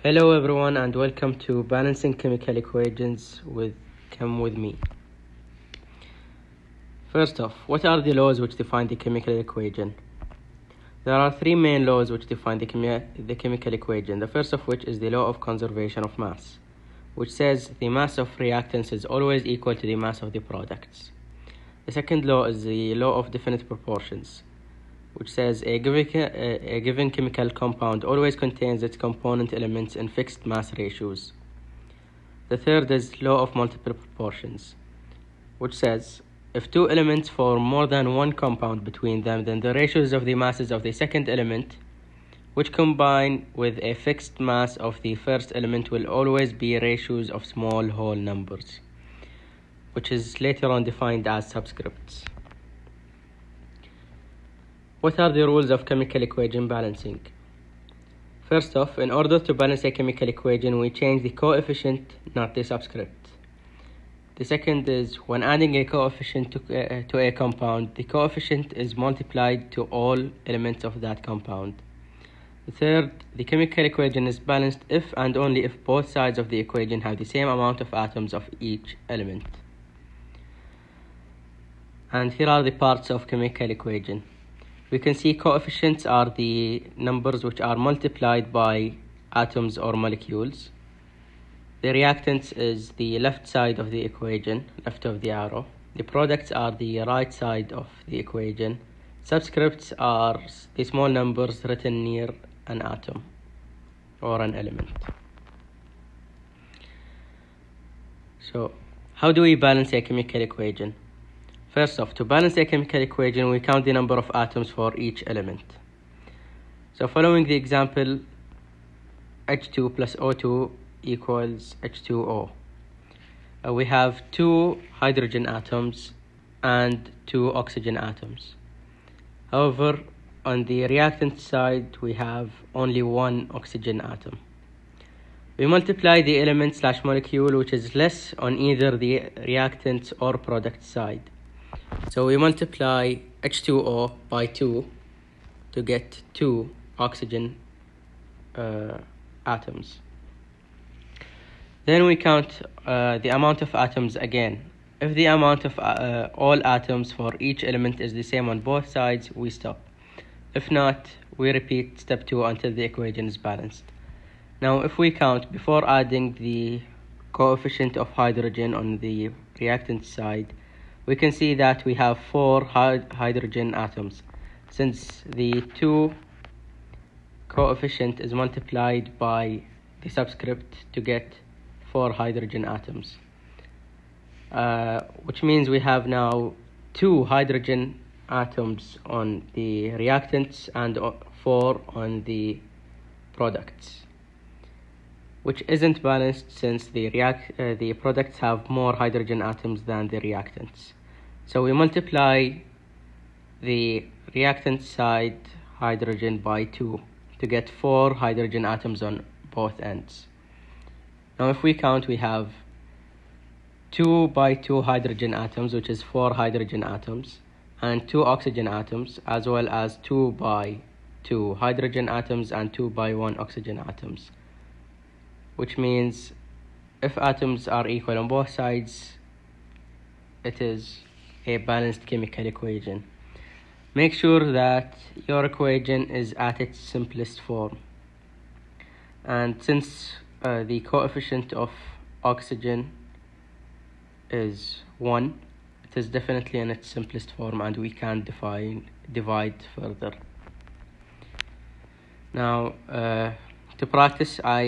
Hello everyone and welcome to Balancing Chemical Equations with Come With Me. First off, what are the laws which define the chemical equation? There are three main laws which define the chemical equation. The first of which is the law of conservation of mass, which says the mass of reactants is always equal to the mass of the products. The second law is the law of definite proportions, which says a given chemical compound always contains its component elements in fixed mass ratios. The third is law of multiple proportions, which says if two elements form more than one compound between them, then the ratios of the masses of the second element, which combine with a fixed mass of the first element, will always be ratios of small whole numbers, which is later on defined as subscripts. What are the rules of chemical equation balancing? First off, in order to balance a chemical equation, we change the coefficient, not the subscript. The second is when adding a coefficient to a compound, the coefficient is multiplied to all elements of that compound. The third, the chemical equation is balanced if and only if both sides of the equation have the same amount of atoms of each element. And here are the parts of chemical equation. We can see coefficients are the numbers which are multiplied by atoms or molecules. The reactants is the left side of the equation, left of the arrow. The products are the right side of the equation. Subscripts are the small numbers written near an atom or an element. So, how do we balance a chemical equation? First off, to balance a chemical equation, we count the number of atoms for each element. So following the example, H2 plus O2 equals H2O. We have 2 hydrogen atoms and 2 oxygen atoms. However, on the reactant side, we have only 1 oxygen atom. We multiply the element / molecule which is less on either the reactant or product side. So we multiply H2O by 2 to get 2 oxygen atoms. Then we count the amount of atoms again. If the amount of all atoms for each element is the same on both sides, we stop. If not, we repeat step 2 until the equation is balanced. Now, if we count before adding the coefficient of hydrogen on the reactant side, we can see that we have 4 hydrogen atoms, since the 2 coefficient is multiplied by the subscript to get 4 hydrogen atoms, which means we have now 2 hydrogen atoms on the reactants and 4 on the products, which isn't balanced since the products have more hydrogen atoms than the reactants. So we multiply the reactant side hydrogen by 2 to get 4 hydrogen atoms on both ends. Now if we count, we have 2 by 2 hydrogen atoms, which is 4 hydrogen atoms, and 2 oxygen atoms, as well as 2 by 2 hydrogen atoms and 2 by 1 oxygen atoms, which means if atoms are equal on both sides, it is a balanced chemical equation. Make sure that your equation is at its simplest form. And since the coefficient of oxygen is 1, it is definitely in its simplest form and we can divide further. Now, to practice, I